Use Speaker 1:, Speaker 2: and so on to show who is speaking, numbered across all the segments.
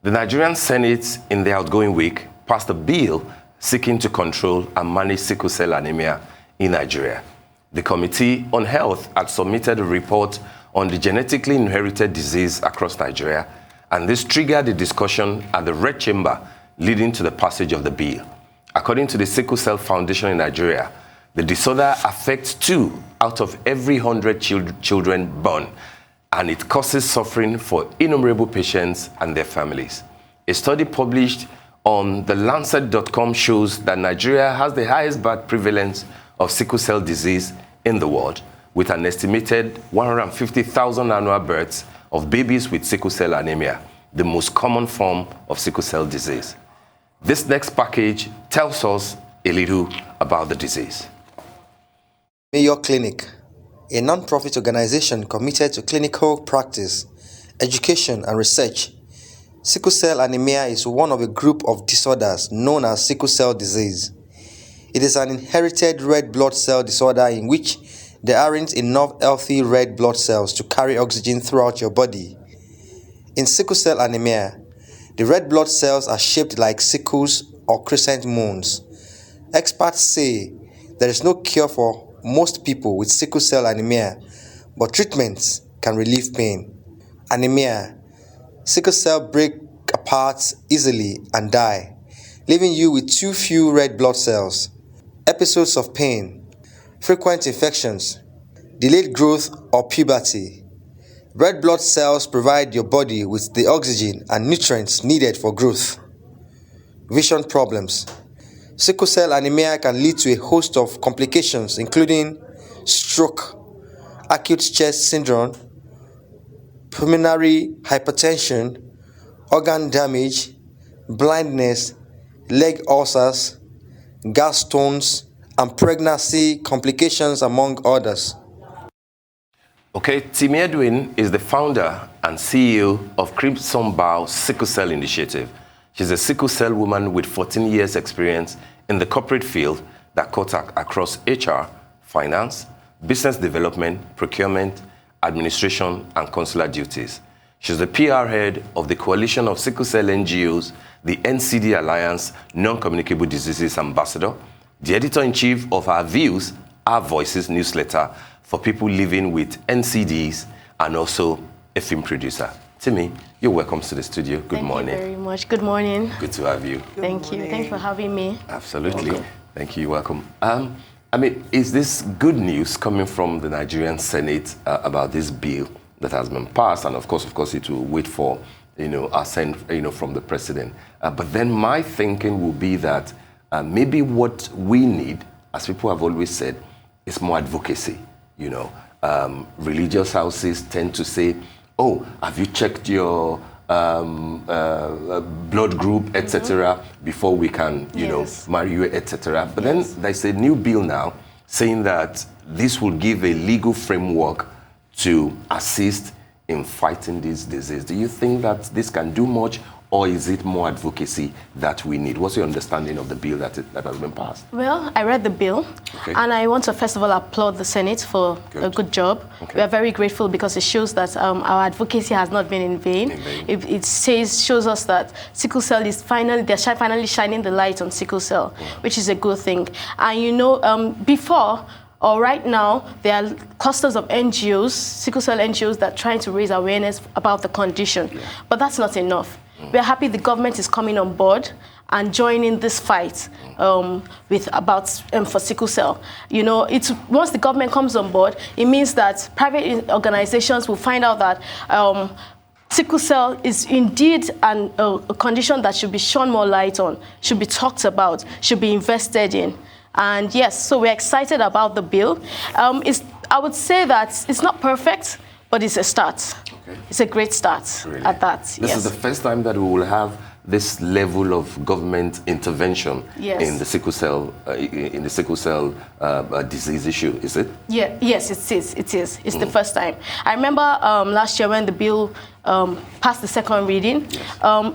Speaker 1: The Nigerian Senate, in the outgoing week, passed a bill seeking to control and manage sickle cell anemia in Nigeria. The Committee on Health had submitted a report on the genetically inherited disease across Nigeria, and this triggered a discussion at the Red Chamber leading to the passage of the bill. According to the Sickle Cell Foundation in Nigeria, the disorder affects 2 out of every 100 children born, and it causes suffering for innumerable patients and their families. A study published on the Lancet.com shows that Nigeria has the highest birth prevalence of sickle cell disease in the world, with an estimated 150,000 annual births of babies with sickle cell anemia, the most common form of sickle cell disease. This next package tells us a little about the disease.
Speaker 2: Mayo Clinic, a non-profit organization committed to clinical practice, education, and research. Sickle cell anemia is one of a group of disorders known as sickle cell disease. It is an inherited red blood cell disorder in which there aren't enough healthy red blood cells to carry oxygen throughout your body. In sickle cell anemia, the red blood cells are shaped like sickles or crescent moons. Experts say there is no cure for most people with sickle cell anemia, but treatments can relieve pain. Anemia. Sickle cell break apart easily and die, leaving you with too few red blood cells. Episodes of pain. Frequent infections. Delayed growth or puberty. Red blood cells provide your body with the oxygen and nutrients needed for growth. Vision problems. Sickle cell anemia can lead to a host of complications, including stroke, acute chest syndrome, pulmonary hypertension, organ damage, blindness, leg ulcers, gallstones, and pregnancy complications, among others.
Speaker 1: Okay, Timi Edwin is the founder and CEO of CrimsonBow Sickle Cell Initiative. She's a sickle cell woman with 14 years experience in the corporate field that cuts across HR, finance, business development, procurement, administration, and consular duties. She's the PR head of the Coalition of Sickle Cell NGOs, the NCD Alliance Non-Communicable Diseases Ambassador, the editor-in-chief of Our Views, Our Voices newsletter for people living with NCDs, and also a film producer. Timi, you're welcome to the studio. Good morning.
Speaker 3: Thank you very much. Good morning.
Speaker 1: Good to have you.
Speaker 3: Thank you. Thanks for having me.
Speaker 1: Absolutely. Welcome. Thank you. You're welcome. I mean, is this good news coming from the Nigerian Senate about this bill that has been passed? And of course, it will wait for, assent, from the president. But then my thinking will be that maybe what we need, as people have always said, is more advocacy. Religious houses tend to say, oh, have you checked your blood group, etc., before we can, marry you, etc. But then there's a new bill now saying that this will give a legal framework to assist in fighting this disease. Do you think that this can do much, or is it more advocacy that we need? What's your understanding of the bill that has been passed?
Speaker 3: Well, I read the bill, and I want to first of all applaud the Senate for a good job. We are very grateful because it shows that our advocacy has not been in vain. It shows us that sickle cell is finally shining the light on sickle cell, which is a good thing. And before, or right now, there are clusters of NGOs, sickle cell NGOs, that are trying to raise awareness about the condition. But that's not enough. We're happy the government is coming on board and joining this fight for sickle cell. Once the government comes on board, it means that private organizations will find out that sickle cell is indeed a condition that should be shone more light on, should be talked about, should be invested in. And yes, so we're excited about the bill. I would say that it's not perfect, but it's a start. It's a great start at that.
Speaker 1: This is the first time that we will have this level of government intervention in the sickle cell disease issue. Is it?
Speaker 3: Yeah. Yes, it is. It is. It's the first time. I remember last year when the bill passed the second reading.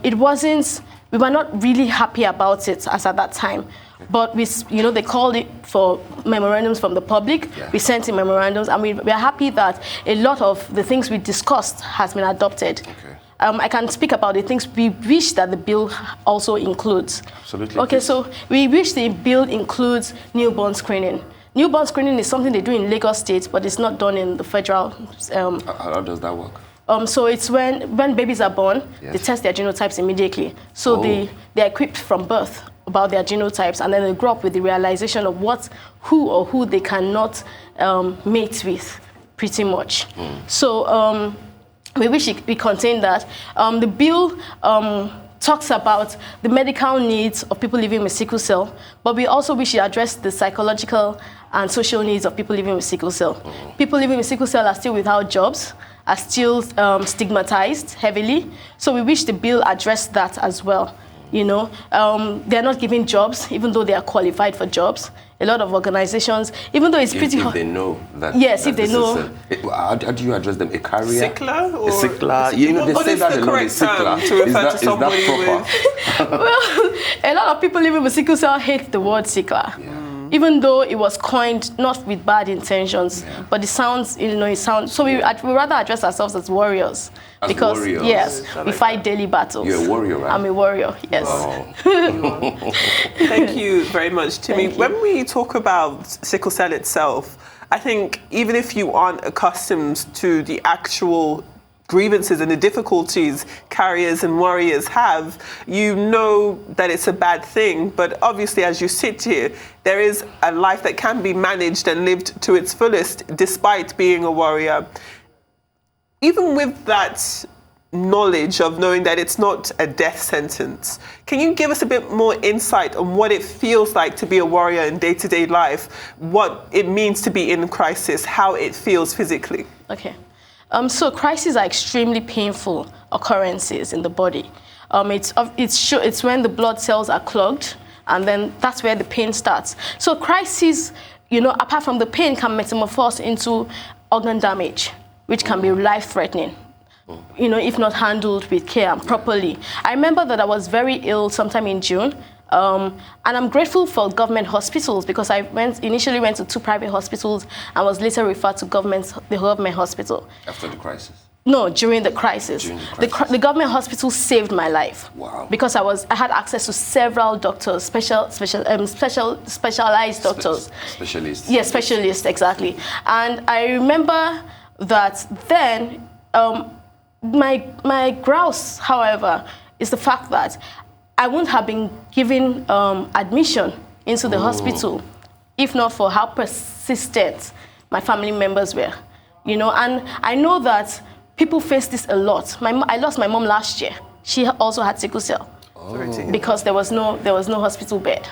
Speaker 3: It wasn't. We were not really happy about it as at that time. But they called it for memorandums from the public. Yeah. We sent in memorandums, and we are happy that a lot of the things we discussed has been adopted. Okay. I can speak about the things we wish that the bill also includes.
Speaker 1: Absolutely.
Speaker 3: Okay, so we wish the bill includes newborn screening. Newborn screening is something they do in Lagos State, but it's not done in the federal.
Speaker 1: How does that work?
Speaker 3: So it's when babies are born, they test their genotypes immediately. So they're equipped from birth about their genotypes, and then they grow up with the realization of who they cannot mate with, pretty much. So we wish we contained that. The bill talks about the medical needs of people living with sickle cell, but we also wish it addressed the psychological and social needs of people living with sickle cell. People living with sickle cell are still without jobs, are still stigmatized heavily, so we wish the bill addressed that as well. They're not giving jobs, even though they are qualified for jobs. A lot of organizations, even though it's pretty hard.
Speaker 1: If they know that.
Speaker 3: Yes, if they know.
Speaker 1: How do you address them? A carrier?
Speaker 4: Sickler? Or
Speaker 1: a sickler? They say that a lot is sickler.
Speaker 4: To refer to somebody
Speaker 1: is that proper?
Speaker 3: Well, a lot of people living with sickle cell hate the word sickler. Yeah. Even though it was coined not with bad intentions, but it sounds, so we rather address ourselves as warriors. Because,
Speaker 1: warriors.
Speaker 3: Yes, we fight daily battles.
Speaker 1: You're a warrior, right?
Speaker 3: I'm a warrior, yes.
Speaker 1: Wow.
Speaker 4: Thank you very much, Timi. When we talk about sickle cell itself, I think even if you aren't accustomed to the actual grievances and the difficulties carriers and warriors have, you know that it's a bad thing. But obviously, as you sit here, there is a life that can be managed and lived to its fullest despite being a warrior. Even with that knowledge of knowing that it's not a death sentence, can you give us a bit more insight on what it feels like to be a warrior in day-to-day life, what it means to be in crisis, how it feels physically?
Speaker 3: Okay. So crises are extremely painful occurrences in the body. It's when the blood cells are clogged, and then that's where the pain starts. So crises, apart from the pain, can metamorphose into organ damage, which can be life-threatening, if not handled with care and properly. I remember that I was very ill sometime in June. And I'm grateful for government hospitals because I initially went to 2 private hospitals and was later referred to the government hospital.
Speaker 1: After the crisis?
Speaker 3: No, during the crisis. The government hospital saved my life.
Speaker 1: Wow.
Speaker 3: Because I had access to several doctors, specialized doctors.
Speaker 1: Specialists.
Speaker 3: Yes, specialists, exactly. And I remember that then my grouse, however, is the fact that I wouldn't have been given admission into the hospital if not for how persistent my family members were, And I know that people face this a lot. I lost my mom last year. She also had sickle cell because there was no hospital bed.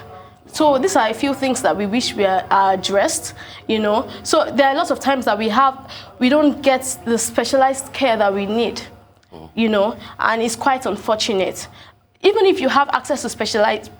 Speaker 3: So these are a few things that we wish are addressed, So there are lots of times that we don't get the specialized care that we need, and it's quite unfortunate. Even if you have access to specialized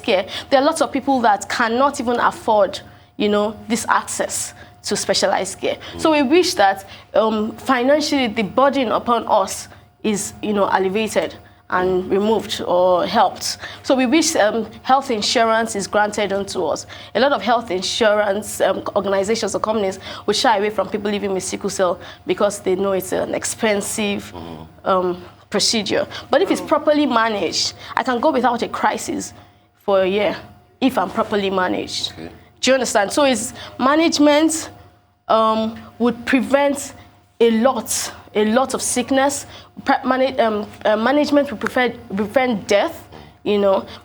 Speaker 3: care, there are lots of people that cannot even afford, this access to specialized care. So we wish that financially the burden upon us is, alleviated and removed or helped. So we wish health insurance is granted unto us. A lot of health insurance organizations or companies will shy away from people living with sickle cell because they know it's an expensive procedure. But if it's properly managed, I can go without a crisis for a year if I'm properly managed. Okay. Do you understand? So it's management would prevent a lot of sickness. Management would prevent death.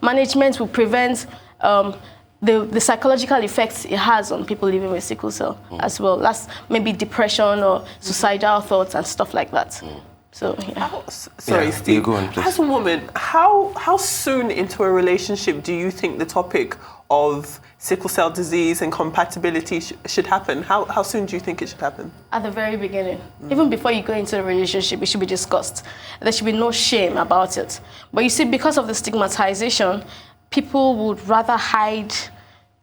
Speaker 3: Management will prevent the psychological effects it has on people living with sickle cell as well. That's maybe depression or suicidal thoughts and stuff like that. So, yeah.
Speaker 4: Sorry, Steve.
Speaker 1: Go on, please.
Speaker 4: As a woman, how soon into a relationship do you think the topic of sickle cell disease and compatibility should happen? How soon do you think it should happen?
Speaker 3: At the very beginning. Even before you go into a relationship, it should be discussed. There should be no shame about it. But you see, because of the stigmatization, people would rather hide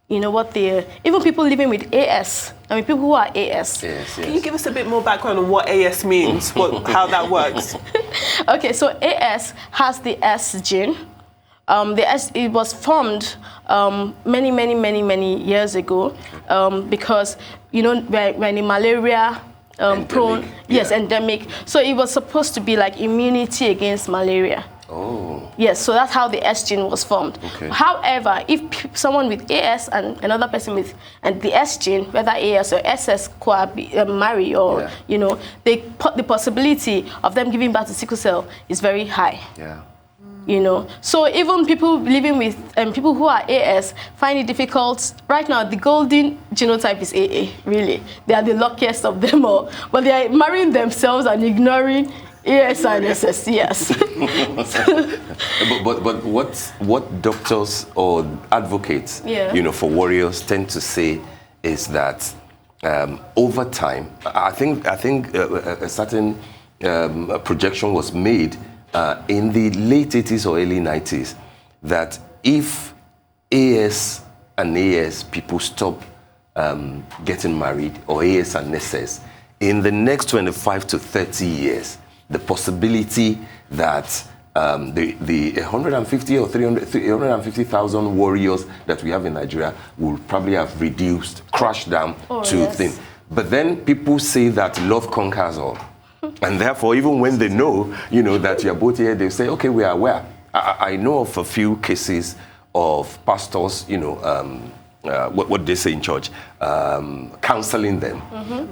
Speaker 3: even people living with AS. People who are AS.
Speaker 1: Yes.
Speaker 4: Can you give us a bit more background on what AS means, how that works?
Speaker 3: Okay, so AS has the S gene, It was formed many years ago because, you know, when the malaria prone, endemic. So it was supposed to be like immunity against malaria.
Speaker 1: Oh.
Speaker 3: Yes, so that's how the S gene was formed.
Speaker 1: Okay.
Speaker 3: However, if someone with AS and another person with the S gene, whether AS or SS marry or, you know, the possibility of them giving birth to sickle cell is very high.
Speaker 1: Yeah.
Speaker 3: You know, so even people living with people who are AS find it difficult. Right now, the golden genotype is AA, really. They are the luckiest of them all. But they are marrying themselves and ignoring AS and SS, yes.
Speaker 1: but what doctors or advocates, you know, for warriors tend to say is that over time, I think a certain projection was made in the late 80s or early 90s that if AS and AS people stop getting married, or AS and SS, in the next 25 to 30 years, the possibility that the 150 or 350,000 warriors that we have in Nigeria will probably have reduced, crashed down to thin. But then people say that love conquers all. And therefore, even when they know, you know, that you're both here, they say, okay, we are aware. I know of a few cases of pastors, you know, what they say in church, counseling them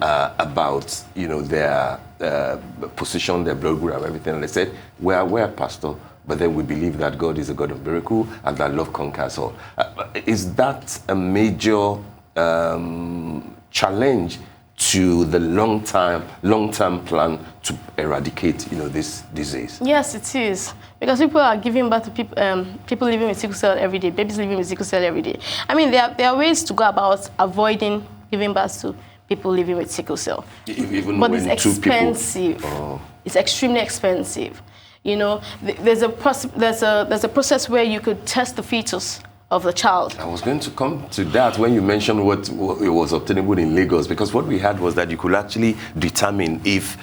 Speaker 1: about, you know, their position, their blood group, and everything. And they said, we are aware, Pastor, but then we believe that God is a God of miracle and that love conquers all. Is that a major challenge to the long-term plan to eradicate, you know, this disease?
Speaker 3: Yes, it is. Because people are giving birth to people living with sickle cell every day, babies living with sickle cell every day. I mean, there are ways to go about avoiding giving birth to people living with sickle cell.
Speaker 1: But
Speaker 3: it's expensive. It's extremely expensive. You know, there's a process where you could test the fetus of the child.
Speaker 1: I was going to come to that when you mentioned what it was obtainable in Lagos, because what we had was that you could actually determine if,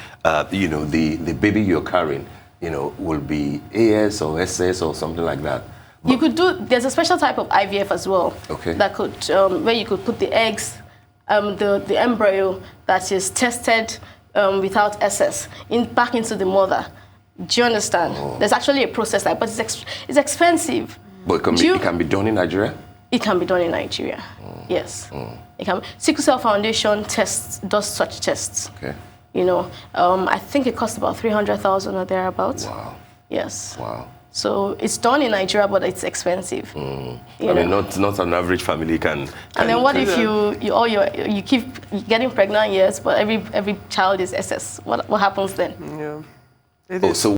Speaker 1: you know, the baby you're carrying, you know, will be AS or SS or something like that. But
Speaker 3: you could do, there's a special type of IVF as well.
Speaker 1: Okay.
Speaker 3: That could, where you could put the eggs, the embryo that is tested without SS back into the mother. Do you understand? There's actually a process like, but it's expensive.
Speaker 1: But it can be done in Nigeria?
Speaker 3: It can be done in Nigeria, yes. It can. Sickle Cell Foundation does such tests. Okay. You know, I think it costs about 300,000 or thereabouts. Wow. Yes. Wow. So it's done in Nigeria, but it's expensive.
Speaker 1: I mean, not an average family can.
Speaker 3: And then what if you keep getting pregnant, yes, but every child is SS? What happens then?
Speaker 1: Yeah. So